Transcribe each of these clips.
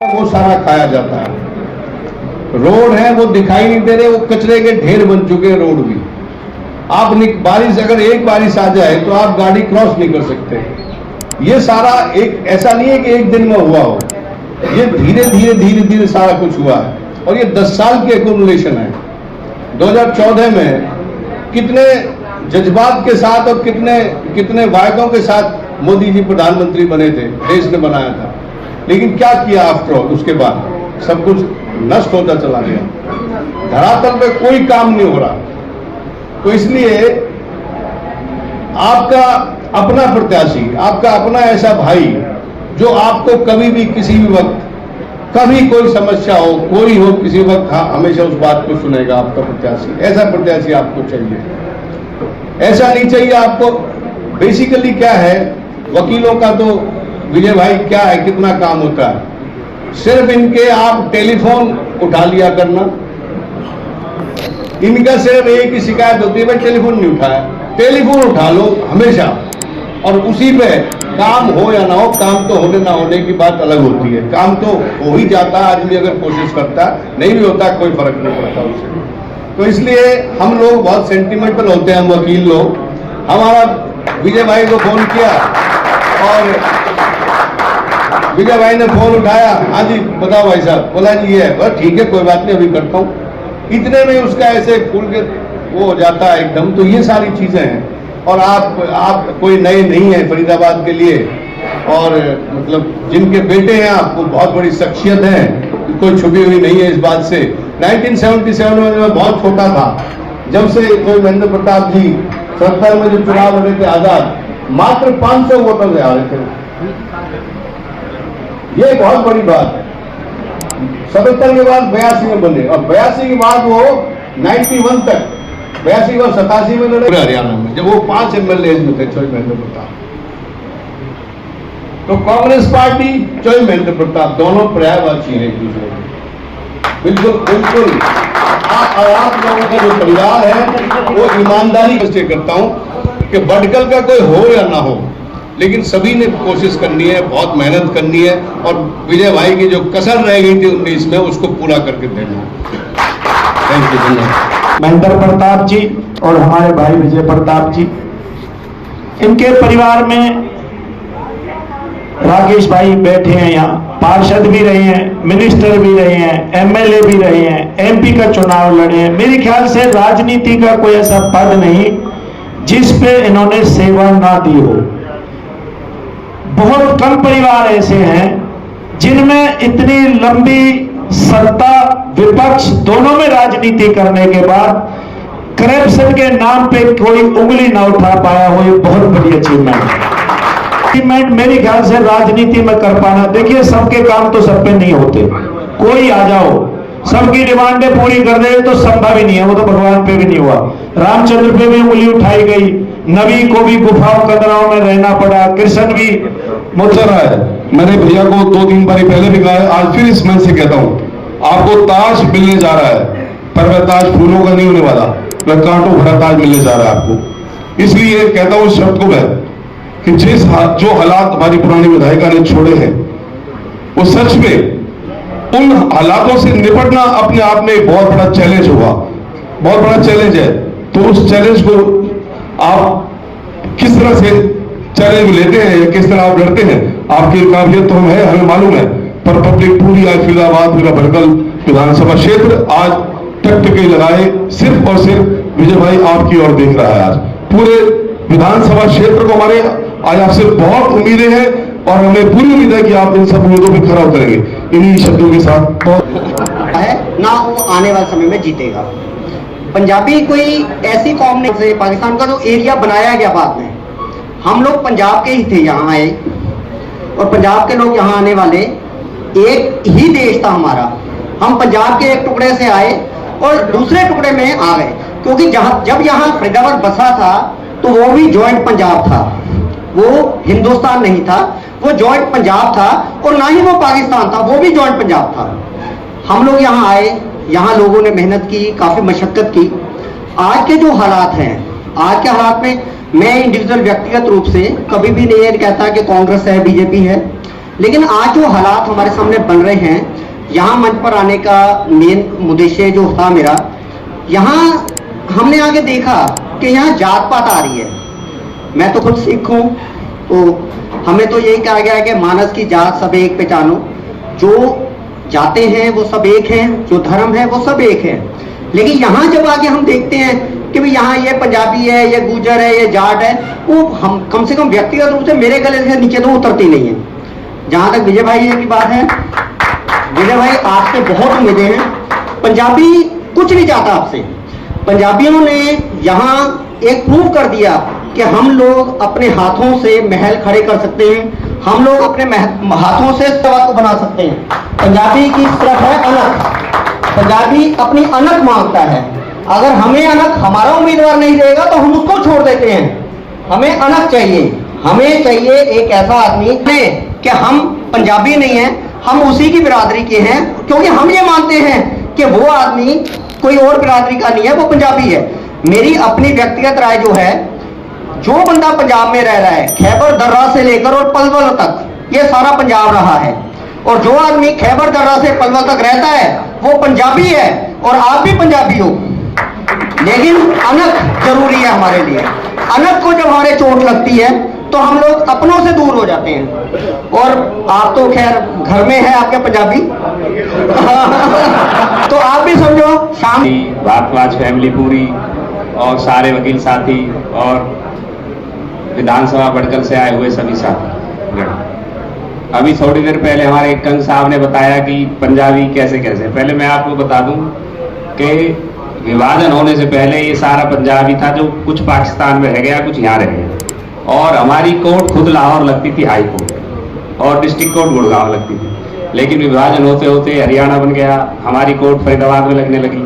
वो सारा खाया जाता है। रोड है वो दिखाई नहीं दे रहे, वो कचरे के ढेर बन चुके हैं रोड भी। आप बारिश, अगर एक बारिश आ जाए तो आप गाड़ी क्रॉस नहीं कर सकते। ये सारा एक ऐसा नहीं है कि एक दिन में हुआ हो, ये धीरे धीरे धीरे धीरे सारा कुछ हुआ है और ये 10 साल की एक्यूमुलेशन है। 2014 में कितने जज्बात के साथ और कितने वायदों के साथ मोदी जी प्रधानमंत्री बने थे, देश ने बनाया था, लेकिन क्या किया आफ्टर ऑल? उसके बाद सब कुछ नष्ट होता चला गया, धरातल पे कोई काम नहीं हो रहा। तो इसलिए आपका अपना प्रत्याशी, आपका अपना ऐसा भाई जो आपको कभी भी किसी भी वक्त, कभी कोई समस्या हो, कोई हो, किसी वक्त हमेशा उस बात को सुनेगा, आपका प्रत्याशी, ऐसा प्रत्याशी आपको चाहिए। ऐसा नहीं चाहिए आपको। बेसिकली क्या है, वकीलों का तो विजय भाई क्या है, कितना काम होता है, सिर्फ इनके आप टेलीफोन उठा लिया करना। इनका सिर्फ एक ही शिकायत होती है, भाई टेलीफोन नहीं उठाया, टेलीफोन उठा लो हमेशा, और उसी पे काम हो या ना हो, काम तो होने ना होने की बात अलग होती है, काम तो हो ही जाता है आदमी अगर कोशिश करता, नहीं भी होता कोई फर्क नहीं पड़ता उससे। तो इसलिए हम लोग बहुत सेंटिमेंटल होते हैं, हम वकील लोग। हमारा विजय भाई को फोन किया और विजय भाई ने फोन उठाया, हाँ जी बताओ भाई साहब, बोला जी ये है, बस ठीक है कोई बात नहीं अभी करता हूँ। इतने में उसका ऐसे फूल के वो हो जाता है एकदम। तो ये सारी चीजें हैं। और आप कोई नए नहीं है फरीदाबाद के लिए, और मतलब जिनके बेटे हैं आपको बहुत बड़ी शख्सियत है, कोई छुपी हुई नहीं है इस बात से। 1977 में मैं बहुत छोटा था, जब से कोई महेंद्र प्रताप जी 70 में जो चुनाव हो रहे थे आजाद, मात्र 500 वोटों से आ रहे थे। ये बहुत बड़ी बात है। 77 के बाद 82 में बने, और 82 के बाद वो 91 तक, 82 और 87 में लड़े हरियाणा में, जब वो 5 MLA में थे, चौधरी महेंद्र प्रताप। तो कांग्रेस पार्टी, चौधरी महेंद्र प्रताप, दोनों पर्यायवाची हैं एक दूसरे के। बिल्कुल बिल्कुल। आप लोगों का जो परिवार है वो ईमानदारी से करता हूं कि भटकल का कोई हो या ना हो, लेकिन सभी ने कोशिश करनी है, बहुत मेहनत करनी है, और विजय भाई की जो कसर रह गई थी 19 में उसको पूरा करके देना है। Thank you. धन्यवाद। महेंद्र प्रताप जी और हमारे भाई विजय प्रताप जी, इनके परिवार में राकेश भाई बैठे हैं, यहाँ पार्षद भी रहे हैं, मिनिस्टर भी रहे हैं, MLA भी रहे हैं, MP का चुनाव लड़े हैं। मेरे ख्याल से राजनीति का कोई ऐसा पद नहीं जिस पे इन्होंने सेवा ना दी हो। बहुत कम परिवार ऐसे हैं जिनमें इतनी लंबी सत्ता विपक्ष दोनों में राजनीति करने के बाद करप्शन के नाम पे कोई उंगली ना उठा पाया हो। ये बहुत बड़ी अचीवमेंट मेरे ख्याल से राजनीति में कर पाना। देखिए सबके काम तो सब पे नहीं होते, कोई आ जाओ सबकी डिमांडें पूरी कर दे तो संभव ही नहीं है, वो तो भगवान पे भी नहीं हुआ। रामचंद्र पे भी उंगली उठाई गई, नबी को भी गुफाओं कदराओं में रहना पड़ा, कृष्ण भी मुझसे रहा है। मैंने भैया को 2-3 बार पहले भी कहा है, आज फिर इस मन से कहता हूं, आपको ताज मिलने जा रहा है, पर वह ताज फूलों का नहीं होने वाला, वह कांटों भरा ताज मिलने जा रहा है आपको। इसलिए कहता हूं इस शब्द को मैं कि जो हालात हमारी पुरानी विधायिका ने छोड़े हैं, वो सच में उन हालातों से निपटना अपने आप में बहुत बड़ा चैलेंज होगा, बहुत बड़ा चैलेंज है। तो उस चैलेंज को आप किस तरह से चैलेंज लेते हैं या किस तरह आप लड़ते हैं, आपकी काबिलियत तो हम है, हमें मालूम है, पर पब्लिक पूरी आज फरीदाबाद, पूरा भटकल विधानसभा क्षेत्र आज टकटके लगाए सिर्फ और सिर्फ विजय भाई आपकी ओर देख रहा है। आज पूरे विधानसभा क्षेत्र को हमारे आज आपसे बहुत उम्मीदें हैं, और हमें पूरी उम्मीद है कि आप इन सब उम्मीदों पर खरा उतरेंगे। इन्हीं शब्दों के साथ है ना, वो आने वाले समय में जीतेगा। पंजाबी कोई ऐसी कौम नहीं से पाकिस्तान का जो एरिया बनाया गया बाद में, हम लोग पंजाब के ही थे, यहाँ आए, और पंजाब के लोग यहाँ आने वाले, एक ही देश था हमारा। हम पंजाब के एक टुकड़े से आए और दूसरे टुकड़े में आ गए, क्योंकि जब यहाँ फरीदाबाद बसा था तो वो भी जॉइंट पंजाब था, वो हिंदुस्तान नहीं था, वो जॉइंट पंजाब था, और ना ही वो पाकिस्तान था, वो भी जॉइंट पंजाब था। हम लोग यहाँ आए, यहाँ लोगों ने मेहनत की, काफी मशक्कत की। आज के जो हालात हैं, आज के हालात में मैं इंडिविजुअल व्यक्तिगत रूप से कभी भी नहीं कहता कि कांग्रेस है, बीजेपी है, लेकिन आज जो हालात हमारे सामने बन रहे हैं, यहाँ मंच पर आने का मेन उद्देश्य जो था मेरा, यहाँ हमने आगे देखा कि यहाँ जात पात आ रही है। मैं तो खुद सिख हूँ, तो हमें तो यही कहा गया है कि मानस की जात सब एक पहचानो। जो जाते हैं वो सब एक हैं, जो धर्म है वो सब एक है। लेकिन यहाँ जब आगे हम देखते हैं कि भाई यहाँ ये पंजाबी है, ये गुजर है, ये जाट है, वो हम कम से कम व्यक्तिगत रूप से मेरे गले से नीचे तो उतरती नहीं है। जहाँ तक विजय भाई की बात है, विजय भाई आपसे बहुत उम्मीदें हैं। पंजाबी कुछ नहीं चाहता आपसे। पंजाबियों ने यहाँ एक प्रूव कर दिया कि हम लोग अपने हाथों से महल खड़े कर सकते हैं, हम लोग अपने हाथों से सवा को बना सकते हैं। पंजाबी की तरफ है अनक, पंजाबी अपनी अनक मांगता है। अगर हमें अनक हमारा उम्मीदवार नहीं देगा तो हम उसको छोड़ देते हैं। हमें अनक चाहिए, हमें चाहिए एक ऐसा आदमी कि हम पंजाबी नहीं हैं, हम उसी की बिरादरी के हैं, क्योंकि हम ये मानते हैं कि वो आदमी कोई और बिरादरी का नहीं है, वो पंजाबी है। मेरी अपनी व्यक्तिगत राय जो है, जो बंदा पंजाब में रह रहा है, खैबर दर्रा से लेकर और पलवल तक, ये सारा पंजाब रहा है। और जो आदमी खैबर दर्रा से पलवल तक रहता है वो पंजाबी है, और आप भी पंजाबी हो। लेकिन अनक जरूरी है हमारे लिए। अनक को जब हमारे चोट लगती है तो हम लोग अपनों से दूर हो जाते हैं। और आप तो खैर घर में है आपके पंजाबी तो आप भी समझो शाम भारतवाज फैमिली पूरी और सारे वकील साथी और विधानसभा बड़कल से आए हुए सभी साथी। अभी थोड़ी देर पहले हमारे कंग साहब ने बताया कि पंजाबी कैसे कैसे। पहले मैं आपको बता दूं कि विभाजन होने से पहले ये सारा पंजाबी था, जो कुछ पाकिस्तान में रह गया, कुछ यहाँ रह गया। और हमारी कोर्ट खुद लाहौर लगती थी, हाई कोर्ट, और डिस्ट्रिक्ट कोर्ट गुड़गांव लगती थी। लेकिन विभाजन होते होते हरियाणा बन गया, हमारी कोर्ट फरीदाबाद में लगने लगी।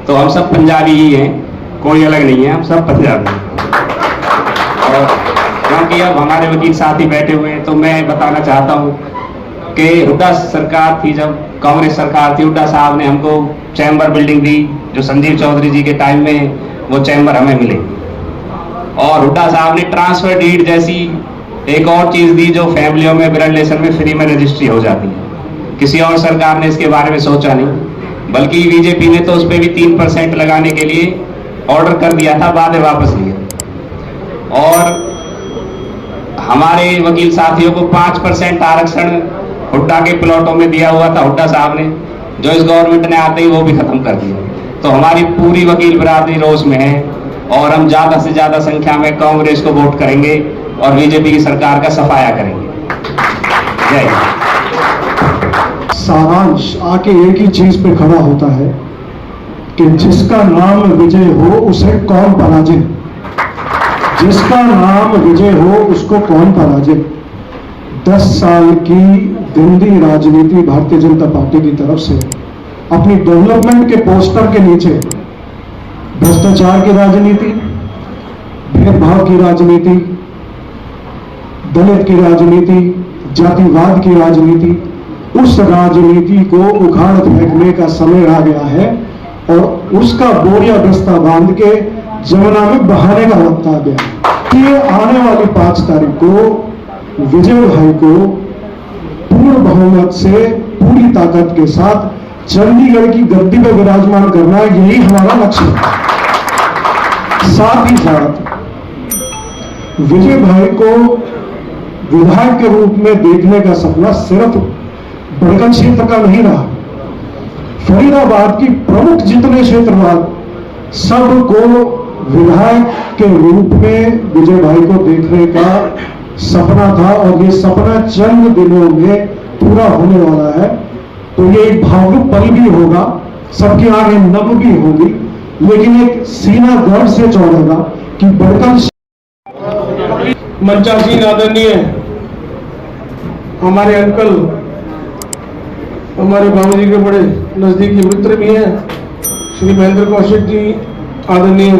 तो हम सब पंजाबी ही हैं, कोई अलग नहीं है, हम सब पंजाबी हैं। और क्योंकि अब हमारे वकील साथी बैठे हुए हैं तो मैं बताना चाहता हूँ कि हुड्डा सरकार थी, जब कांग्रेस सरकार थी, हुड्डा साहब ने हमको चैम्बर बिल्डिंग दी, जो संजीव चौधरी जी के टाइम में वो चैम्बर हमें मिले। और हुड्डा साहब ने ट्रांसफर डीड जैसी एक और चीज दी, जो फैमिलियों में ब्लड रिलेशन में फ्री में रजिस्ट्री हो जाती है। किसी और सरकार ने इसके बारे में सोचा नहीं, बल्कि बीजेपी ने तो उस पर भी 3% लगाने के लिए ऑर्डर कर दिया था, बाद में वापस लिया। और हमारे वकील साथियों को 5% आरक्षण हुड्डा के प्लॉटों में दिया हुआ था हुड्डा साहब ने, जो इस गवर्नमेंट ने आते ही वो भी खत्म कर दिया। तो हमारी पूरी वकील बिरादरी रोष में है, और हम ज्यादा से ज्यादा संख्या में कांग्रेस को वोट करेंगे और बीजेपी की सरकार का सफाया करेंगे। जय हिंद। सारांश आके एक ही चीज पे खड़ा होता है कि जिसका नाम विजय हो उसे कौन पराजित, जिसका नाम विजय हो उसको कौन पराजित। 10 साल की गंदी राजनीति भारतीय जनता पार्टी की तरफ से अपनी डेवलपमेंट के पोस्टर के नीचे भ्रष्टाचार की राजनीति, भेदभाव की राजनीति, दलित की राजनीति, जातिवाद की राजनीति, उस राजनीति को उखाड़ फेंकने का समय आ गया है और उसका बोरिया दस्ता बांध के जमुना में बहाने का वक्त आ गया कि आने वाली 5 तारीख को विजय भाई को पूर्ण बहुमत से पूरी ताकत के साथ चंडीगढ़ की गद्दी पर विराजमान करना, यही हमारा लक्ष्य है। साथ ही साथ विजय भाई को विधायक के रूप में देखने का सपना सिर्फ बड़गल क्षेत्र का नहीं रहा, फरीदाबाद की प्रमुख जितने क्षेत्रवाद सबको विधायक के रूप में विजय भाई को देखने का सपना था, और ये सपना चंद दिनों में पूरा होने वाला है। तो ये एक भावुक पल भी होगा, सबकी आंखें नम भी होगी, लेकिन एक सीना गर्व से चौड़ेगा कि बड़गल मंचासीन आदरणीय हमारे अंकल, हमारे बाबूजी के बड़े नजदीकी मित्र भी हैं, श्री महेंद्र कौशिक जी, आदरणीय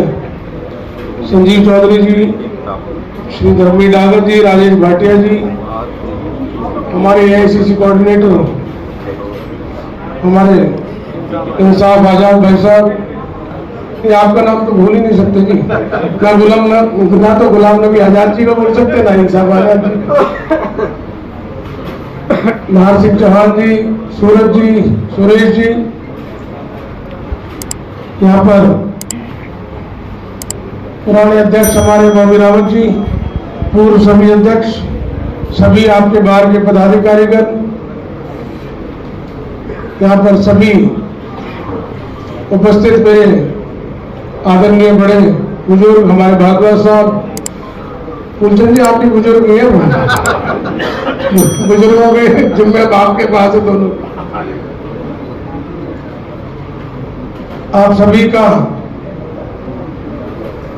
संजीव चौधरी जी, श्री धर्मी डागर जी, राजेश भाटिया जी, हमारे AICC कोऑर्डिनेटर हमारे इंसाफ आजाद भाई साहब, ये आपका नाम तो भूल ही नहीं सकते जी, ना तो गुलाम नबी आजाद जी को बोल सकते, ना इंसाफ आजाद जी। नाहर सिंह चौहान जी, सूरज जी, सुरेश जी, यहाँ पर पुराने अध्यक्ष हमारे बॉबी रावत जी, पूर्व सभी अध्यक्ष, सभी आपके बार के पदाधिकारीगण, यहाँ पर सभी उपस्थित मेरे आदरणीय बड़े बुजुर्ग हमारे भागवत साहब, कुलचंद जी आपकी बुजुर्ग नहीं है, बुजुर्गों के जिम्मे बाप के पास है दोनों। आप सभी का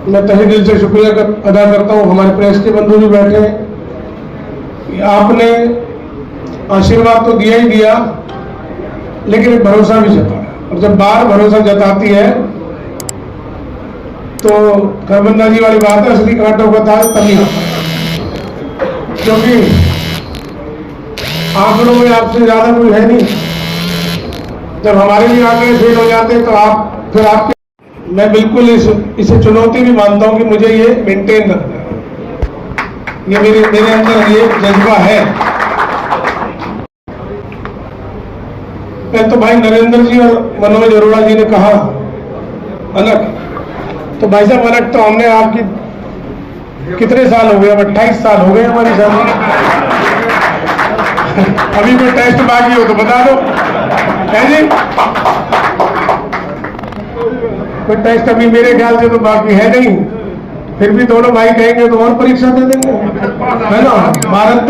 मैं तहे दिल से शुक्रिया अदा करता हूं। हमारे प्रेस के बंधु भी बैठे हैं कि आपने आशीर्वाद तो दिया ही दिया, लेकिन एक भरोसा भी जताया, और जब बार भरोसा जताती है तो खरबंदा जी वाली बात है, असली कांटों का ताज तभी होता है, क्योंकि आंकड़ों में आपसे ज्यादा कोई है नहीं। जब हमारे भी आंकड़े फेल हो जाते तो आप फिर आपके, मैं बिल्कुल इसे चुनौती भी मानता हूं कि मुझे ये मेंटेन रखना है, ये मेरे अंदर ये जज्बा है। पहले तो भाई नरेंद्र जी और मनोज अरोड़ा जी ने कहा अलग, तो भाई साहब अलग तो हमने आपकी कितने साल हो गए, अब 28 साल हो गए हमारी शादी। अभी कोई टेस्ट बाकी हो तो बता दो, है जी? कोई टेस्ट अभी मेरे ख्याल से तो बाकी है नहीं, फिर भी दोनों भाई कहेंगे तो और परीक्षा दे देंगे, है ना? भारत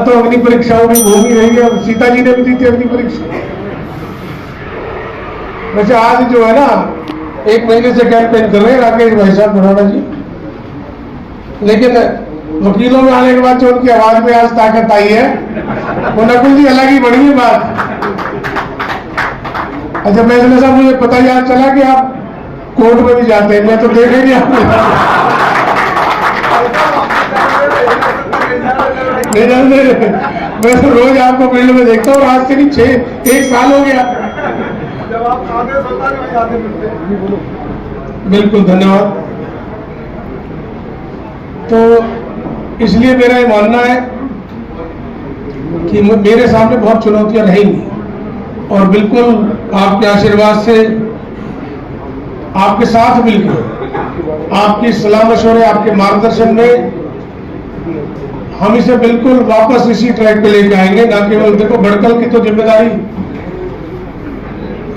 तो अग्नि परीक्षाओं में घूम ही रही है, सीता जी ने भी दी थी अग्नि परीक्षा। वैसे आज जो है ना, 1 महीने से कैंपेन कर रहे हैं राकेश भाई साहब खुराना जी, लेकिन वकीलों में आने के बाद जो उनकी आवाज में आज ताकत आई है, वो नकुल जी अलग ही बढ़ी है बात। अच्छा मैं साहब, मुझे पता ही आज चला कि आप कोर्ट में भी जाते हैं, मैं तो देख ही नहीं मैं तो रोज आपको फील्ड में देखता हूँ, आज से नहीं 1 साल हो गया। बिल्कुल धन्यवाद। तो इसलिए मेरा ये मानना है कि मेरे सामने बहुत चुनौतियां रहेंगी, और बिल्कुल आपके आशीर्वाद से, आपके साथ मिलकर, आपकी सलाह मशवरे, आपके मार्गदर्शन में हम इसे बिल्कुल वापस इसी ट्रैक पे लेके आएंगे। ना केवल देखो बड़कल की तो जिम्मेदारी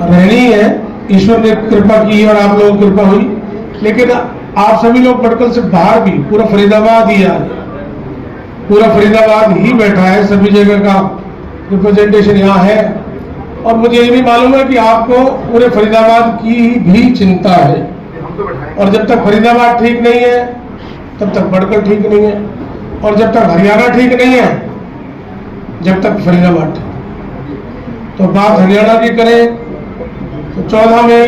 रहनी है, ईश्वर ने कृपा की और आप लोगों की कृपा हुई, लेकिन आप सभी लोग बड़कल से बाहर भी, पूरा फरीदाबाद ही आज, पूरा फरीदाबाद ही बैठा है, सभी जगह का रिप्रेजेंटेशन यहाँ है, और मुझे ये भी मालूम है कि आपको पूरे फरीदाबाद की भी चिंता है, और जब तक फरीदाबाद ठीक नहीं है तब तक बड़कल ठीक नहीं है, और जब तक हरियाणा ठीक नहीं है जब तक फरीदाबाद ठीक। तो बात हरियाणा की करें तो 14 में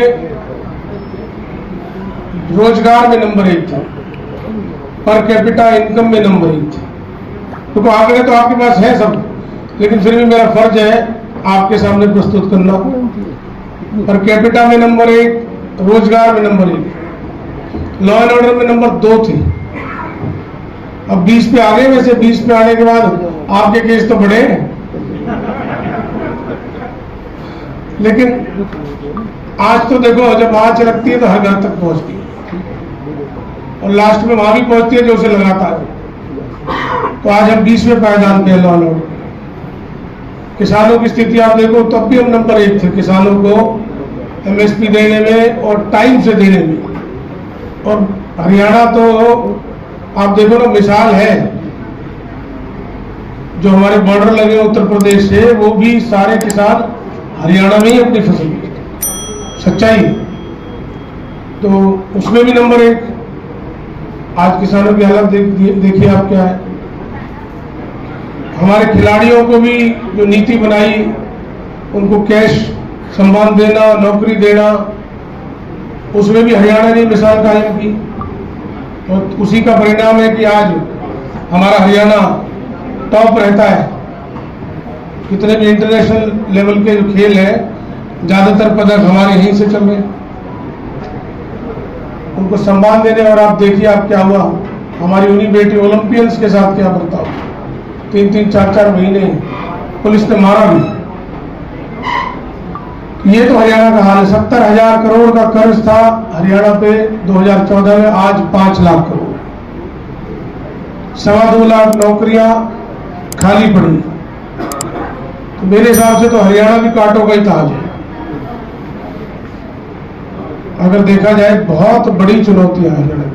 रोजगार में नंबर 1 था, पर कैपिटा इनकम में नंबर 1 था। तो आंकड़े तो आपके पास है सब, लेकिन फिर भी मेरा फर्ज है आपके सामने प्रस्तुत करना। पर कैपिटा में नंबर 1, रोजगार में नंबर 1, लॉ एंड ऑर्डर में नंबर 2 थी। अब 20 पे आ गए, वैसे 20 पे आने के बाद आपके केस तो बढ़े, लेकिन आज तो देखो जब आंच लगती है तो हर घर तक पहुंचती है, और लास्ट में वहां भी पहुंचती है जो उसे लगाता है। तो आज हम 20वें पायदान पे लॉ एंड ऑर्डर। किसानों की स्थिति आप देखो, तब भी हम नंबर 1 थे किसानों को एमएसपी देने में और टाइम से देने में। और हरियाणा तो आप देखो ना, मिसाल है, जो हमारे बॉर्डर लगे उत्तर प्रदेश से, वो भी सारे किसान हरियाणा में ही अपनी फसल बेचते, सच्चाई। तो उसमें भी नंबर 1। आज किसानों की हालत देखिए आप क्या है। हमारे खिलाड़ियों को भी जो नीति बनाई, उनको कैश सम्मान देना, नौकरी देना, उसमें भी हरियाणा ने मिसाल कायम की, और उसी का परिणाम है कि आज हमारा हरियाणा टॉप रहता है। कितने भी इंटरनेशनल लेवल के जो खेल है, ज्यादातर पदक हमारे यहीं से चल रहे हैं, उनको सम्मान देने। और आप देखिए आप क्या हुआ, हमारी उन्हीं बेटी ओलंपियंस के साथ क्या बर्ताव, 3-3, 4-4 महीने पुलिस ने मारा भी। ये तो हरियाणा का हाल है। 70,000 करोड़ का कर्ज था हरियाणा पे 2014 में, आज 5 लाख करोड़, 2.25 लाख नौकरियां खाली पड़ी। तो मेरे हिसाब से तो हरियाणा भी कांटों का ही ताज है। अगर देखा जाए बहुत बड़ी चुनौतियां हैं हरियाणा,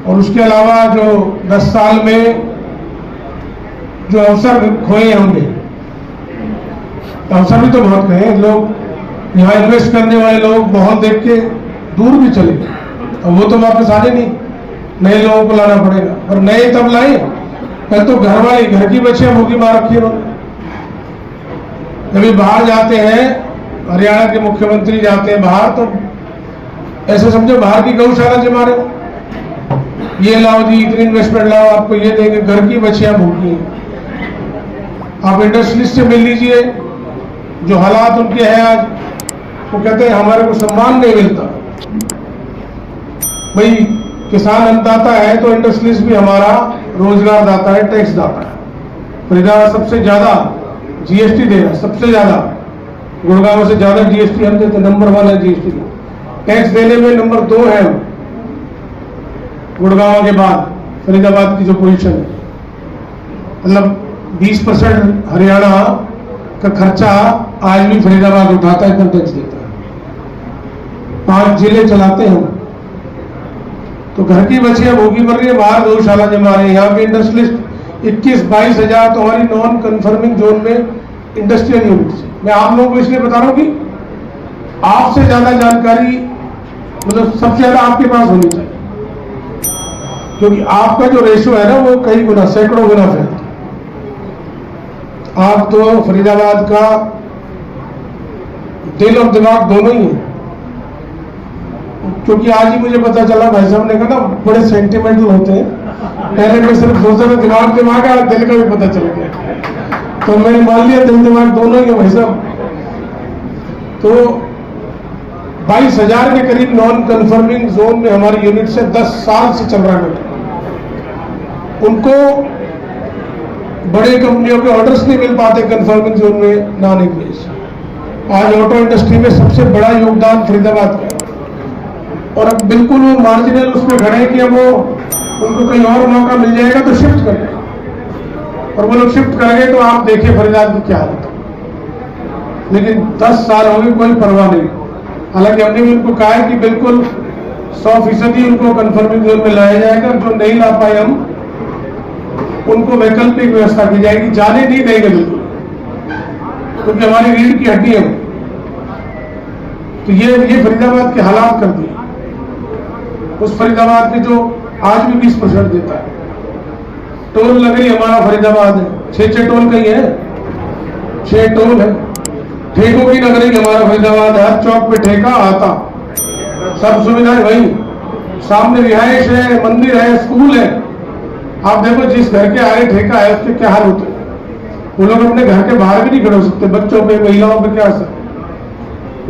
और उसके अलावा जो 10 साल में जो अवसर खोए हमने, अवसर भी तो बहुत गए। लोग यहाँ इन्वेस्ट करने वाले लोग माहौल देख के दूर भी चले गए, और वो तो वापस आने नहीं, नए लोगों को लाना पड़ेगा। और नए तब लाए, पहले तो घर वाले, घर की बच्चियां भूखी मार रखी है उन्होंने। जब बाहर जाते हैं, हरियाणा के मुख्यमंत्री जाते हैं बाहर, तो ऐसे समझो बाहर की गौशाला जमा रहे, ये लाओ जी, इतनी इन्वेस्टमेंट लाओ, आपको ये देंगे। घर की बच्चियां भूखी हैं। आप इंडस्ट्रियलिस्ट से मिल लीजिए, जो हालात उनके हैं आज, वो कहते हैं हमारे को सम्मान नहीं मिलता। भाई किसान अन्नदाता है तो इंडस्ट्रियलिस्ट भी हमारा रोजगार दाता है, टैक्स दाता है। फरीदाबाद सबसे ज्यादा जीएसटी दे रहा है, सबसे ज्यादा। गुड़गांव से ज्यादा जीएसटी हम देते, नंबर 1 है जीएसटी। टैक्स देने में नंबर 2 है गुड़गांव के बाद फरीदाबाद की जो पोजीशन है। मतलब 20% हरियाणा का खर्चा आज भी फरीदाबाद उठाता है, इतना टैक्स देता है। 5 जिले चलाते हैं। तो घर की बच्चियां भूखी मर रही है, बाहर गौशाला जमा रही है। यहाँ के इंडस्ट्रियलिस्ट 21-22 हजार तो हमारी नॉन कन्फर्मिंग जोन में इंडस्ट्रियल यूनिट्स। मैं आप लोगों को इसलिए बता रहा हूं कि आपसे ज्यादा जानकारी, मतलब सबसे ज्यादा आपके पास होनी चाहिए, क्योंकि आपका जो रेशो है ना, वो कई गुना, सैकड़ों गुना फैलता है। आप तो फरीदाबाद का दिल और दिमाग दोनों ही है। क्योंकि आज ही मुझे पता चला, भाई साहब ने कहा ना बड़े सेंटिमेंटल होते हैं, पहले मैं सिर्फ सोचा था दिमाग है, दिल का भी पता चल गया, तो मैंने मान लिया दिल दिमाग दोनों ही है भाई साहब। तो 22,000 के करीब नॉन कन्फर्मिंग जोन में हमारी यूनिट से 10 साल से चल रहा है। उनको बड़े कंपनियों के ऑर्डर्स नहीं मिल पाते कन्फर्मिंग जोन में नॉन इंग्लिश। आज ऑटो इंडस्ट्री में सबसे बड़ा योगदान फरीदाबाद का, और अब बिल्कुल वो मार्जिनल उसमें खड़े हैं कि अब वो उनको कहीं और मौका मिल जाएगा तो शिफ्ट करें, और वो लोग शिफ्ट करेंगे तो आप देखिए फरीदाबाद की क्या हालत है। लेकिन 10 साल हो गए, कोई परवाह नहीं। हालांकि हमने भी उनको कहा है कि बिल्कुल 100% ही उनको कन्फर्मिंग जोन में लाया जाएगा। जो नहीं ला पाए हम, उनको वैकल्पिक व्यवस्था की जाएगी, जाने नहीं देंगे बिल्कुल, क्योंकि हमारी रीढ़ की हड्डी है। तो ये फरीदाबाद के हालात कर दिए। उस फरीदाबाद के जो आज भी 20% देता है। टोल नगरी हमारा फरीदाबाद है, 6 टोल कहीं है, 6 टोल है। ठेकों की नगरी हमारा फरीदाबाद है, हर चौक पे ठेका आता, सब सुविधाएं वही, सामने रिहाइश है, मंदिर है, स्कूल है। आप देखो जिस घर के आगे ठेका है उसके क्या हाल होते हैं। वो लोग अपने घर के बाहर भी नहीं खड़े हो सकते, बच्चों पे, महिलाओं पे क्या असर।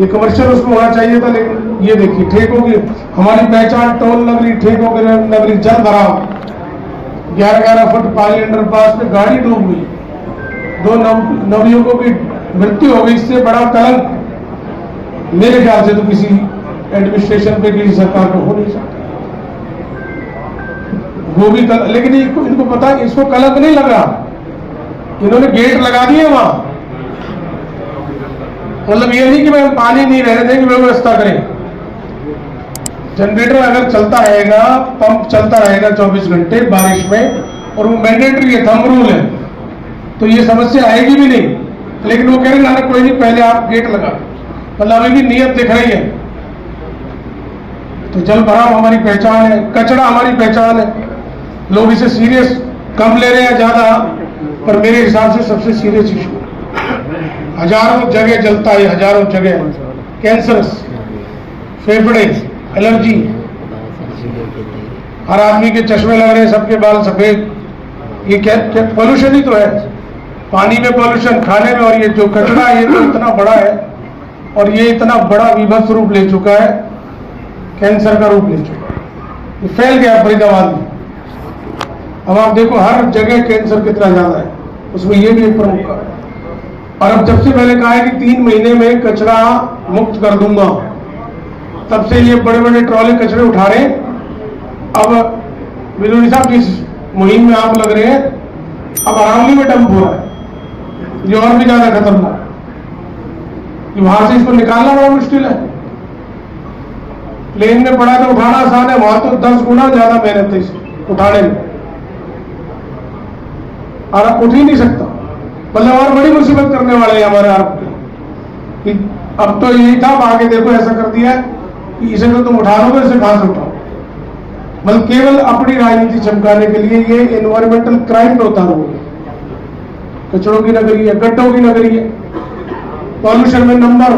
ये कमर्शियल उसमें होना चाहिए था, लेकिन ये देखिए ठेकों की हमारी पहचान, टोल नगरी, ठेकों की नगरी, जल भराव। 11-11 फुट पाली अंडरपास में गाड़ी डूब गई, 2 नवयुवकों की मृत्यु हो गई। इससे बड़ा कलंक मेरे ख्याल से तो किसी एडमिनिस्ट्रेशन पे, किसी सरकार को हो नहीं सकता। वो भी लेकिन इनको पता है, इसको कलंक नहीं लगा, इन्होंने गेट लगा दिए वहां। मतलब ये नहीं कि मैं पानी नहीं रहने देंगे, व्यवस्था करें। जनरेटर अगर चलता रहेगा, पंप चलता रहेगा 24 घंटे बारिश में, और वो मैंडेटरी है, थंब रूल है, तो ये समस्या आएगी भी नहीं। लेकिन वो कह रहे ना कोई नहीं, पहले आप गेट लगा। मतलब अभी भी नियत दिख रही है। तो जल भराव हमारी पहचान है, कचरा हमारी पहचान है। लोग इसे सीरियस कम ले रहे हैं ज्यादा, पर मेरे हिसाब से सबसे सीरियस इशू। हजारों जगह जलता है, हजारों जगह कैंसरस, फेफड़े, एलर्जी, हर आदमी के चश्मे लग रहे हैं, सबके बाल सफेद। ये क्या पॉल्यूशन ही तो है, पानी में पॉल्यूशन, खाने में, और ये जो कचरा ये तो इतना बड़ा है, और ये इतना बड़ा विभत्स रूप ले चुका है, कैंसर का रूप ले चुका है। ये फैल गया फरीदाबाद में। अब आप देखो हर जगह कैंसर कितना ज्यादा है। उसमें ये भी एक प्रमुख कारण है। और अब जब से मैंने कहा है कि 3 महीने में कचरा मुक्त कर दूंगा, तब से ये बड़े बड़े ट्रॉले कचरे उठा रहे हैं। अब विरोधी साहब जिस मुहिम में आप लग रहे हैं, अब अरावली में डंप हो रहा है, ये और भी ज्यादा खतरनाक है कि वहां से इसको निकालना बड़ा मुश्किल है। प्लेन में पड़ा तो उठाना आसान है, वहां तो 10 गुना ज्यादा मेहनत है इसे उठाने में, और अब उठ ही नहीं सकता। मतलब और बड़ी मुसीबत करने वाले हैं हमारे आरोप के, कि अब तो यही था, अब आगे देखो ऐसा कर दिया कि इसे तो तुम उठा लोगे, इसे कहां से उठाओ। मतलब केवल अपनी राजनीति चमकाने के लिए ये एनवायरमेंटल क्राइम पे उतारोगे। कचड़ों की नगरी है, गड्ढों की नगरी है, पॉल्यूशन में नंबर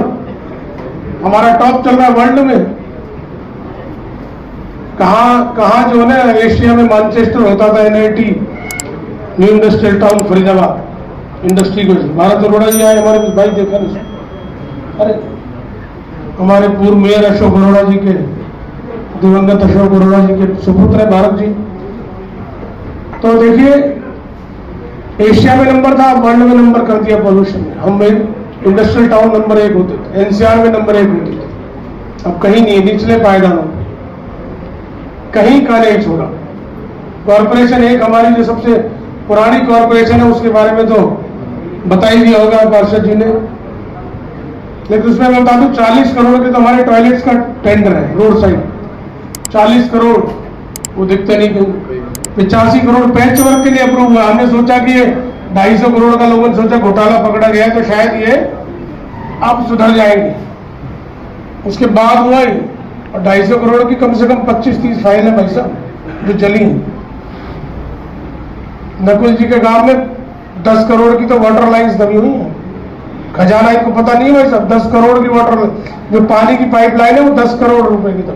हमारा टॉप चल रहा है वर्ल्ड में। कहां जो है ना, एशिया में मैनचेस्टर होता था NIT, new industrial town Faridabad, industry को भारत अरोड़ा जी आए हमारे भाई, देखा नहीं। अरे हमारे पूर्व मेयर अशोक अरोड़ा जी के, दिवंगत अशोक अरोड़ा जी के सुपुत्र है भारत जी। तो देखिए, एशिया में नंबर था, वर्ल्ड में नंबर कर दिया पॉल्यूशन में। हम इंडस्ट्रियल टाउन नंबर 1 होते थे, NCR में नंबर 1 होते थे, अब कहीं नहीं, निचले पायदानों कहीं का नहीं छोड़ा। कॉरपोरेशन एक हमारी जो सबसे पुरानी कॉरपोरेशन है, उसके बारे में तो बता ही दिया होगा पार्षद जी ने, लेकिन उसमें मैं बता दूं 40 करोड़ के तो हमारे टॉयलेट्स का टेंडर है, रोड साइड 40 करोड़, वो दिखते नहीं कहीं। 85 करोड़ पैच वर्क के लिए अप्रूव हुआ। हमने सोचा कि ये 250 करोड़ का, लोगों ने सोचा घोटाला पकड़ा गया है तो शायद ये अब सुधर जाएंगे, उसके बाद हुआ ही। और 250 करोड़ की कम से कम 25-30 फाइल है भाई साहब जो चली। नकुल जी के गांव में 10 करोड़ की तो वाटर लाइन्स दबी हुई है, खजाना इनको पता नहीं है भाई साहब। 10 करोड़ की वाटर, जो पानी की पाइपलाइन है वो 10 करोड़ रुपए की, तो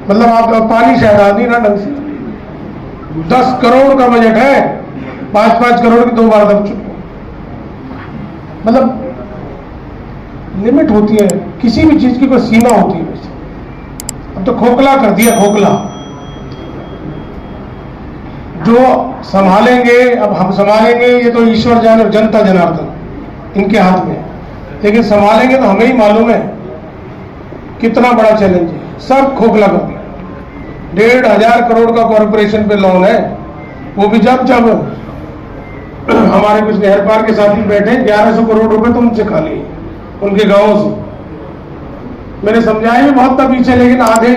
मतलब आप पानी शायद आ नहीं ना ढंग से। 10 करोड़ का बजट है, 5-5 करोड़ की 2 बार दब चुके। मतलब लिमिट होती है, किसी भी चीज की कोई सीमा होती है। वैसे अब तो खोखला कर दिया, खोखला। जो संभालेंगे, अब हम संभालेंगे, ये तो ईश्वर जाने, जनता जनार्दन इनके हाथ में, लेकिन संभालेंगे तो हमें ही मालूम है कितना बड़ा चैलेंज है। सब खोखला कर दिया। 1,500 करोड़ का कॉर्पोरेशन पे लोन है, वो भी जब हमारे कुछ नहर पार के साथी बैठे, 1100 करोड़ रुपए तो उनसे खा लिए, उनके गांवों से। मैंने समझाया भी बहुत था पीछे, लेकिन आधे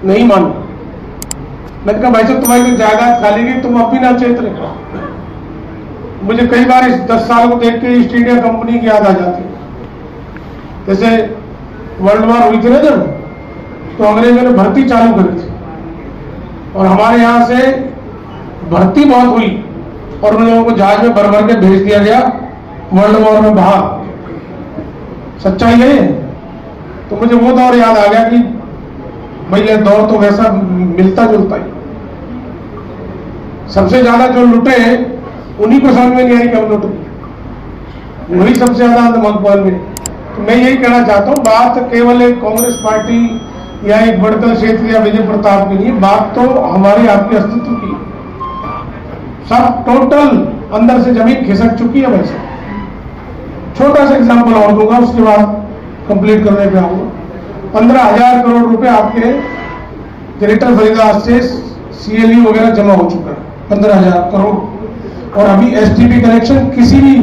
नहीं माने। मैंने कहा भाई साहब तुम्हारी जायदाद खाली गई, तुम अब भी ना चेत रहे। मुझे कई बार इस 10 साल को देख के ईस्ट इंडिया कंपनी की याद आ जाती है। जैसे वर्ल्ड वॉर हुई थी ना जब, तो अंग्रेजों ने भर्ती चालू करी थी, और हमारे यहां से भर्ती बहुत हुई, और उन लोगों को जहाज में भर भर के भेज दिया गया वर्ल्ड वॉर में बाहर। सच्चाई है। तो मुझे वो दौर याद आ गया कि भाई ये दौर तो वैसा मिलता जुलता ही। सबसे ज्यादा जो लुटे उन्हीं को समझ में नहीं आई कि हम लुटे, वही सबसे ज्यादा नमकपाल में। तो मैं यही कहना चाहता हूँ, बात केवल एक कांग्रेस पार्टी या एक बड़कल क्षेत्र या विजय प्रताप की नहीं, बात तो हमारी आपके अस्तित्व की। सब टोटल अंदर से जमीन खिसक चुकी है। वैसे छोटा सा एग्जाम्पल और दूंगा, उसके बाद कंप्लीट करने पे आऊंगा। 15,000 करोड़ रुपए आपके ग्रेटर फरीदाबाद से CLU वगैरह जमा हो चुका है, 15,000 करोड़। और अभी STP कनेक्शन किसी भी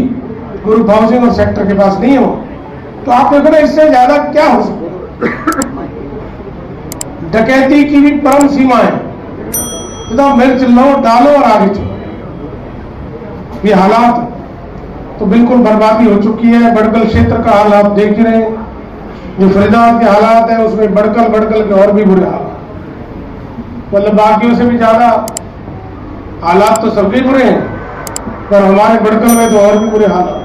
ग्रुप हाउसिंग और सेक्टर के पास नहीं है वो। तो आप देखो ना, इससे ज्यादा क्या हो सकता। डकैती की भी परम सीमा है, एकदम मिर्च लो डालो और आगे चलो। ये हालात तो बिल्कुल बर्बादी हो चुकी है। बड़कल क्षेत्र का हाल आप देख ही रहे हैं, जो फरीदाबाद के हालात है उसमें बड़कल के और भी बुरे हालात, मतलब बाकियों से भी ज्यादा हालात तो सबके बुरे हैं, पर हमारे बड़कल में तो और भी बुरे हालात।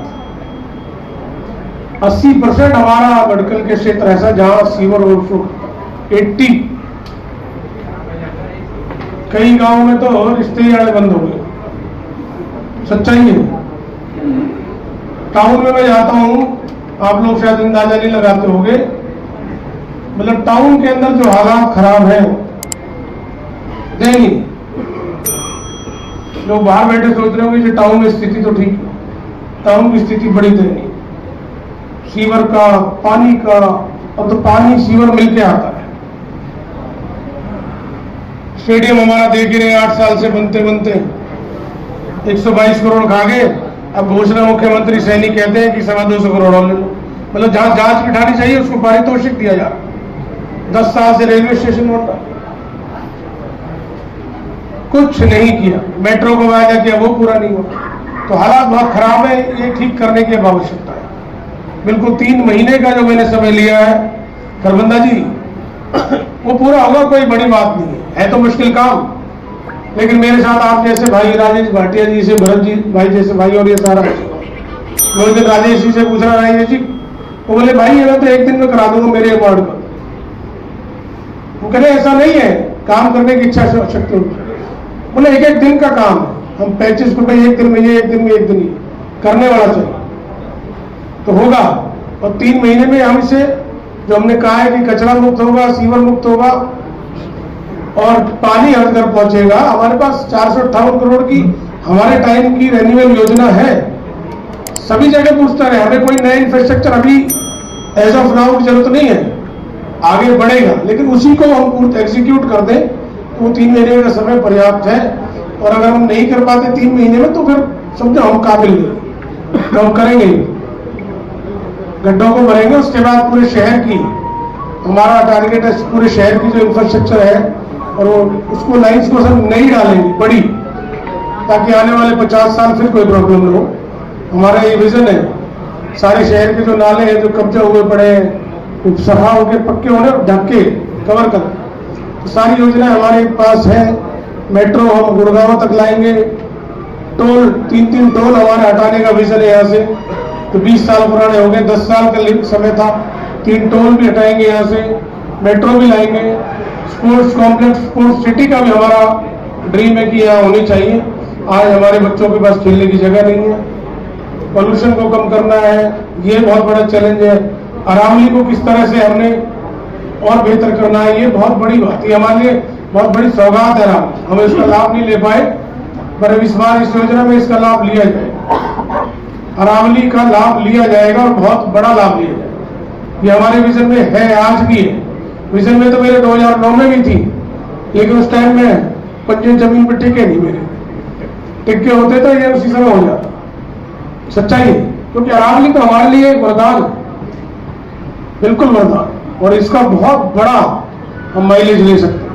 80% हमारा बड़कल के क्षेत्र ऐसा जहां सीवर ओवरफ्लो, 80। कई गांवों में तो रिश्ते ही आने बंद हो गए। सच्चाई है। टाउन में मैं जाता हूं, आप लोग शायद अंदाजा नहीं लगाते होंगे, मतलब टाउन के अंदर जो हालात खराब है, दैनिक लोग बाहर बैठे सोच रहे होंगे कि टाउन में स्थिति तो ठीक है, टाउन की स्थिति बड़ी दयनीय, सीवर का, पानी का, अब तो पानी सीवर मिलके आता है। स्टेडियम हमारा देख ही रहे 8 साल से बनते बनते 122 करोड़ खा गए। अब घोषणा मुख्यमंत्री सैनी कहते हैं कि 225 करोड़ और ले लो, मतलब जहां जांच बिठानी चाहिए उसको पारितोषिक दिया जा रहा है। 10 साल से रेलवे स्टेशन बन रहा, कुछ नहीं किया। मेट्रो को वायदा किया, वो पूरा नहीं हुआ। तो हालात बहुत खराब है, ये ठीक करने की अब आवश्यकता है। बिल्कुल 3 महीने का जो मैंने समय लिया है खरबंदा जी, वो पूरा होगा, कोई बड़ी बात नहीं है तो मुश्किल काम, लेकिन मेरे साथ आप जैसे भाई राजेश भाटिया जी से, भरत जी भाई जैसे भाई, और ये सारा वो दिन राजेश जी से पूछ रहा राजेश जी, वो बोले भाई ये मैं तो 1 दिन में करा दूंगा मेरे वार्ड पर। वो कह रहे ऐसा नहीं है, काम करने की इच्छा शक्ति होती है। बोले 1-1 दिन का काम है, हम 25 रुपए 1 दिन में, ये 1 दिन में 1 दिन ही करने वाला चाहिए तो होगा। और 3 महीने में हम इसे, जो हमने कहा है कि कचरा मुक्त होगा, सीवर मुक्त होगा और पानी हर घर पहुंचेगा। हमारे पास 458 करोड़ की हमारे टाइम की रेन्यूअल योजना है, सभी जगह पूछता रहे, हमें कोई नया इंफ्रास्ट्रक्चर अभी एज ऑफ नाउ की जरूरत नहीं है, आगे बढ़ेगा, लेकिन उसी को हम एग्जीक्यूट कर दें तो 3 महीने का समय पर्याप्त है। और अगर हम नहीं कर पाते 3 महीने में तो फिर समझो हम काबिल नहीं, तो हम करेंगे, गड्ढों को भरेंगे। उसके बाद पूरे शहर की, हमारा टारगेट है पूरे शहर की जो इंफ्रास्ट्रक्चर है और वो उसको लाइन्स को सब नहीं डालेंगे बड़ी, ताकि आने वाले 50 साल फिर कोई प्रॉब्लम ना हो। हमारा ये विजन है, सारे शहर के जो नाले हैं जो कब्जा हुए पड़े हैं, सफा होकर पक्के होने, ढक के कवर कर, तो सारी योजनाएं हमारे पास है। मेट्रो हम गुड़गांव तक लाएंगे, टोल 3-3 टोल हमारे हटाने का विजन है यहाँ से, तो 20 साल पुराने हो गए, 10 साल का समय था, 3 टोल भी हटाएंगे यहाँ से, मेट्रो भी लाएंगे। स्पोर्ट्स कॉम्प्लेक्स, स्पोर्ट्स सिटी का भी हमारा ड्रीम है कि यहाँ होनी चाहिए। आज हमारे बच्चों के पास खेलने की जगह नहीं है। पॉल्यूशन को कम करना है, ये बहुत बड़ा चैलेंज है। अरावली को किस तरह से हमने और बेहतर करना है, ये बहुत बड़ी बात है, हमारे लिए बहुत बड़ी सौगात है। हम इसका लाभ नहीं ले पाए, पर इस बार इस योजना में इसका लाभ लिया जाएगा, अरावली का लाभ लिया जाएगा और बहुत बड़ा लाभ लिया जाएगा। ये हमारे विजन में है, आज भी है। विजन में तो मेरे 2009 में भी थी, लेकिन उस टाइम में पंजे जमीन पर टिके नहीं, मेरे टिके होते तो ये उसी समय हो जाता। सच्चाई है, क्योंकि अरावली तो हमारे लिए एक वरदान है, बिल्कुल वरदान, और इसका बहुत बड़ा हम माइलेज ले सकते हैं,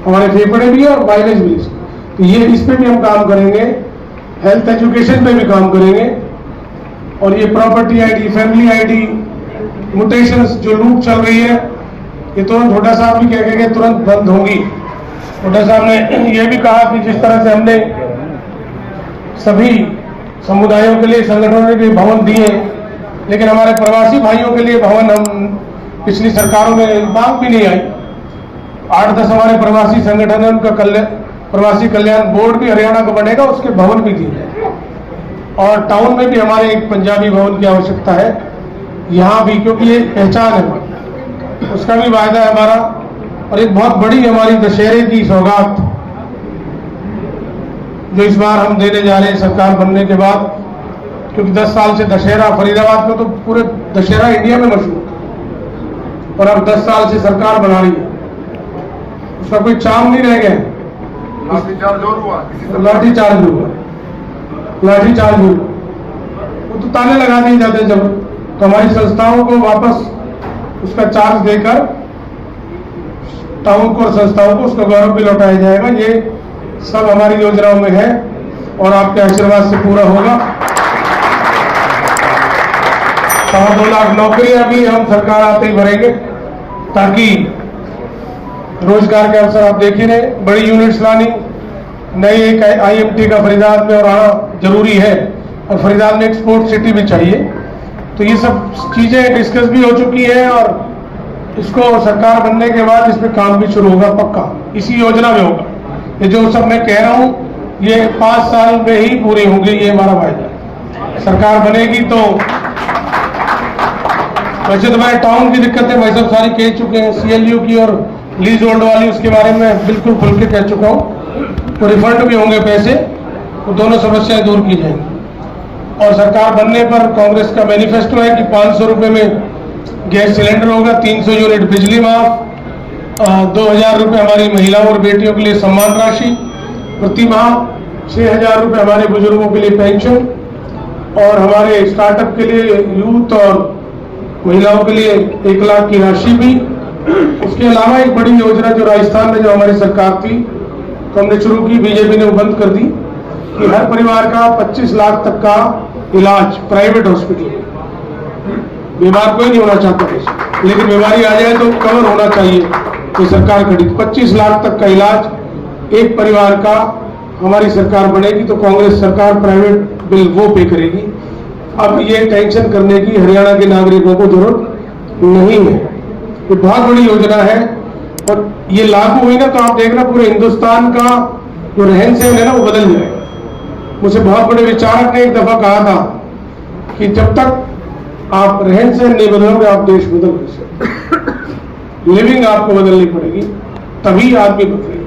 हमारे फेफड़े भी है और माइलेज भी ले सकते हैं। तो ये इस पे भी हम काम करेंगे, हेल्थ एजुकेशन पे भी काम करेंगे, और ये property ID, family ID, mutations जो लूट चल रही है, ये तुरंत हुड्डा साहब भी कह के तुरंत बंद होंगी। हुड्डा साहब ने ये भी कहा कि जिस तरह से हमने सभी समुदायों के लिए, संगठनों के लिए भवन दिए, लेकिन हमारे प्रवासी भाइयों के लिए भवन हम पिछली सरकारों में मांग भी नहीं आई। 8-10 हमारे प्रवासी संगठन है, उनका प्रवासी कल्याण बोर्ड भी हरियाणा का बनेगा, उसके भवन भी दिए। और टाउन में भी हमारे एक पंजाबी भवन की आवश्यकता है यहाँ भी, क्योंकि ये पहचान है, उसका भी वायदा है हमारा। और एक बहुत बड़ी हमारी दशहरे की सौगात जो इस बार हम देने जा रहे हैं सरकार बनने के बाद, क्योंकि 10 साल से दशहरा फरीदाबाद में तो पूरे दशहरा इंडिया में मशहूर, और अब 10 साल से सरकार बना रही है, उसका कोई चार्म नहीं रह गया। लाठीचार्ज हुआ, लाठीचार्ज हुआ, वो तो ताले लगा दिए जाते जब। तो हमारी संस्थाओं को वापस उसका चार्ज देकर टाउन को और संस्थाओं को उसका गौरव भी लौटाया जाएगा। ये सब हमारी योजनाओं में है और आपके आशीर्वाद से पूरा होगा। 2 लाख नौकरियां भी हम सरकार आते ही भरेंगे, ताकि रोजगार के अवसर आप देख ही रहे। बड़ी यूनिट्स लानी, नई एक IMT का फरीदाबाद में और आना जरूरी है, और फरीदाबाद में एक स्पोर्ट्स सिटी भी चाहिए। तो ये सब चीजें डिस्कस भी हो चुकी है, और इसको सरकार बनने के बाद इस पे काम भी शुरू होगा, पक्का इसी योजना में होगा। ये जो सब मैं कह रहा हूँ ये 5 साल में ही पूरी होंगी, ये हमारा वायदा है। सरकार बनेगी तो वैसे तो मैं टाउन की दिक्कतें भाई साहब सारी कह चुके हैं, CLU की और लीज होल्ड वाली, उसके बारे में बिल्कुल खुल के कह चुका हूँ। तो रिफंड भी होंगे पैसे, वो दोनों समस्याएं दूर की जाएंगी। और सरकार बनने पर कांग्रेस का मैनिफेस्टो है कि 500 रुपये में गैस सिलेंडर होगा, 300 यूनिट बिजली माफ, 2000 रुपये हमारी महिलाओं और बेटियों के लिए सम्मान राशि प्रति माह, 6000 रुपये हमारे बुजुर्गों के लिए पेंशन, और हमारे स्टार्टअप के लिए यूथ और महिलाओं के लिए 1 लाख की राशि भी। उसके अलावा एक बड़ी योजना जो राजस्थान में जो हमारी सरकार थी तो हमने शुरू की, बीजेपी ने वो बंद कर दी कि हर परिवार का 25 लाख तक का इलाज प्राइवेट हॉस्पिटल, बीमार कोई नहीं होना चाहता था, लेकिन बीमारी आ जाए तो कवर होना चाहिए, तो सरकार खड़ी। 25 लाख तक का इलाज एक परिवार का हमारी सरकार बनेगी तो कांग्रेस सरकार प्राइवेट बिल वो पे करेगी। अब ये टेंशन करने की हरियाणा के नागरिकों को जरूरत नहीं है। ये बहुत बड़ी योजना है और ये लागू हुई ना तो आप देखना पूरे हिंदुस्तान का जो रहन सहन है ना वो बदल जाएगा। मुझे बहुत बड़े विचारक ने एक दफा कहा था कि जब तक आप रहन सहन नहीं बदलोगे आप देश बदल नहीं सकते। लिविंग आपको बदलनी पड़ेगी, तभी आदमी बदलेगा।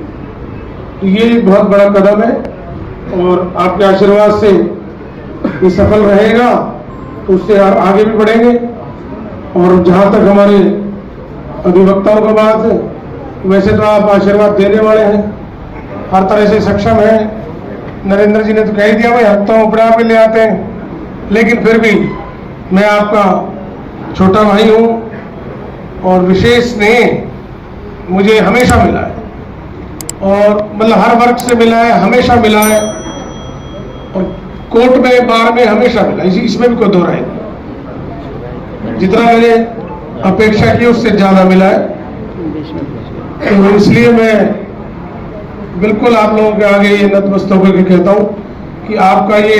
तो ये एक बहुत बड़ा कदम है और आपके आशीर्वाद से ये सफल रहेगा तो उससे आगे भी बढ़ेंगे। और जहां तक हमारे अधिवक्ताओं का बात है, वैसे तो आप आशीर्वाद देने वाले हैं, हर तरह से सक्षम हैं। नरेंद्र जी ने तो कह ही दिया भाई हफ्तों उपड़ा पे ले आते हैं, लेकिन फिर भी मैं आपका छोटा भाई हूं और विशेष स्नेह मुझे हमेशा मिला है और मतलब हर वर्ग से मिला है, हमेशा मिला है, और कोर्ट में बार में हमेशा मिला, इसमें भी कोई दो राय नहीं। जितना मैंने अपेक्षा की उससे ज्यादा मिला है, तो इसलिए मैं बिल्कुल आप लोगों के आगे ये नतमस्तक होकर कहता हूं कि आपका ये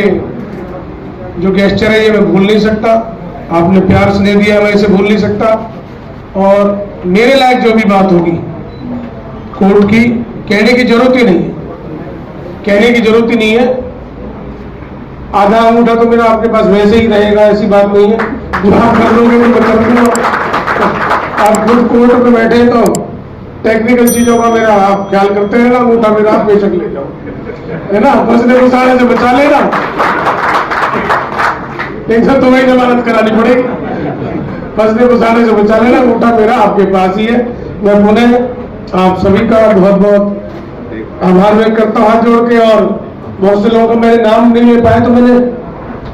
जो गेस्चर है ये मैं भूल नहीं सकता। आपने प्यार स्नेह दिया, मैं इसे भूल नहीं सकता। और मेरे लायक जो भी बात होगी कोर्ट की, कहने की जरूरत ही नहीं है, कहने की जरूरत ही नहीं है। आधा अंगूठा तो मेरा आपके पास वैसे ही रहेगा, ऐसी बात नहीं है। जो आप कर लोगे वो कर दूंगा। आप खुद कोर्ट में बैठे तो टेक्निकल चीजों का मेरा आप ख्याल करते हैं ना, अंगूठा मेरा आप बेशक ले जाओ, है ना, फंसने फंसाने से बचा लेना। टेंशन तो वही जमानत करानी पड़ेगी, फंसने फंसाने से बचा लेना, अंगूठा मेरा आपके पास ही है। मैं पुनः आप सभी का बहुत बहुत आभार व्यक्त करता हूं हाथ जोड़ के। और बहुत से लोगों का मेरे नाम नहीं ले पाए तो मैंने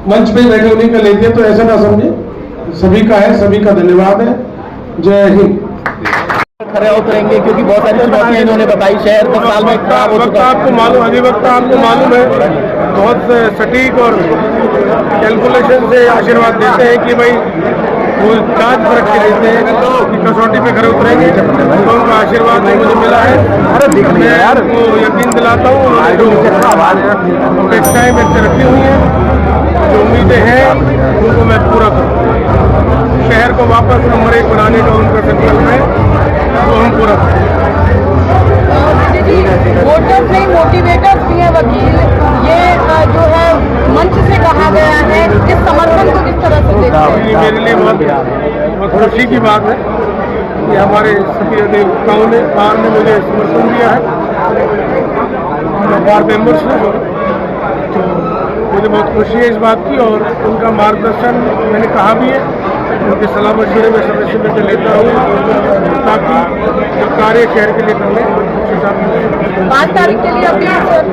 मंच पे बैठे उन्हीं का ले दिया, तो ऐसा ना समझे, सभी का है, सभी का धन्यवाद है। जय हिंद। खड़े उतरेंगे क्योंकि बहुत सारी चुनौतियां इन्होंने बताई, शहर 10 साल में खराब हो चुका है। आपको मालूम, अधिवक्ता आपको मालूम है, बहुत सटीक और कैलकुलेशन से आशीर्वाद देते हैं कि भाई वो जांच परख के देते हैं कि कसौटी पे खड़े उतरेंगे, तो उनका आशीर्वाद मुझे मिला है। मैं आपको यकीन दिलाता हूँ जो अपेक्षाएं व्यक्त रखी हुई हैं, जो उम्मीदें हैं उनको मैं पूरा करूँ। शहर को वापस नंबर 1 बनाने का उनका संकल्प है, वो हम पूरा करें। वोटर्स नहीं मोटिवेटर्स भी हैं वकील, ये जो है मंच से कहा गया है, इस समर्थन को किस तरह से देखते हैं? मेरे लिए बहुत खुशी की बात है कि हमारे सभी अधिवक्ताओं ने बार ने मुझे समर्थन दिया है, बार मेंबर्स ने, तो मुझे बहुत खुशी है इस बात की। और उनका मार्गदर्शन मैंने कहा भी है, उनके सलाह मशवरे में समय समय पर लेता हूँ ताकि जो कार्य शहर के लिए करने 5 तारीख के लिए अपील सर।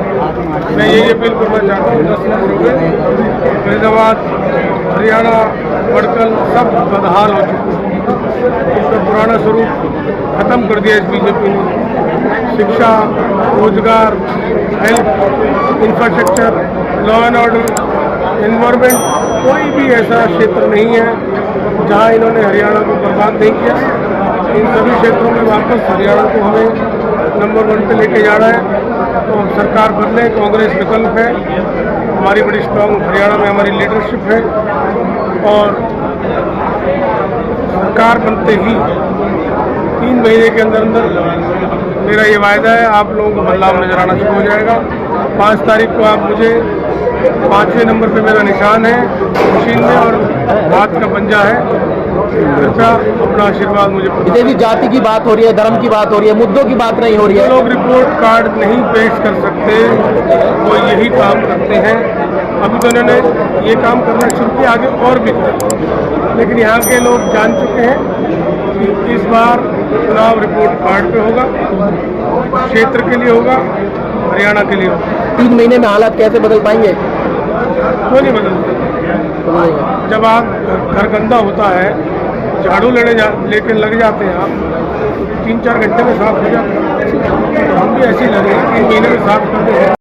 मैं यही अपील करना चाहता हूँ। 10 नंबर में फरीदाबाद, हरियाणा, बड़कल सब बदहाल हो चुके हैं, उसका पुराना स्वरूप खत्म कर दिया इस बीजेपी ने। शिक्षा, रोजगार, health, infrastructure, law and order, environment, कोई भी ऐसा क्षेत्र नहीं है जहां इन्होंने हरियाणा को बर्बाद नहीं किया। इन सभी क्षेत्रों में वापस हरियाणा को हमें नंबर 1 पे लेके जाना है। तो सरकार बदले, कांग्रेस विकल्प है, हमारी बड़ी स्ट्रांग हरियाणा में हमारी लीडरशिप है। और सरकार बनते ही 3 महीने के अंदर अंदर मेरा ये वायदा है, आप लोगों को बदलाव नजर आना शुरू हो जाएगा। 5 तारीख को आप मुझे 5वें नंबर पे मेरा निशान है मशीन में और हाथ का पंजा है, कृपया अपना आशीर्वाद मुझे प्रदान विजय जी, जाति की बात हो रही है, धर्म की बात हो रही है, मुद्दों की बात नहीं हो रही जो है। लोग रिपोर्ट कार्ड नहीं पेश कर सकते वो यही काम करते हैं। अभी तो इन्होंने ये काम करना शुरू किया, आगे और भी करें, लेकिन यहाँ के लोग जान चुके हैं कि इस बार चुनाव रिपोर्ट कार्ड पे होगा, क्षेत्र के लिए होगा, हरियाणा के लिए होगा। 3 महीने में हालात कैसे बदल पाएंगे? क्यों नहीं बदलते? जब आप घर गंदा होता है, झाड़ू लेके लग जाते हैं आप, 3-4 घंटे में साफ हो जाता है। हम भी ऐसे ही लगे 3 महीने में साफ कर दें।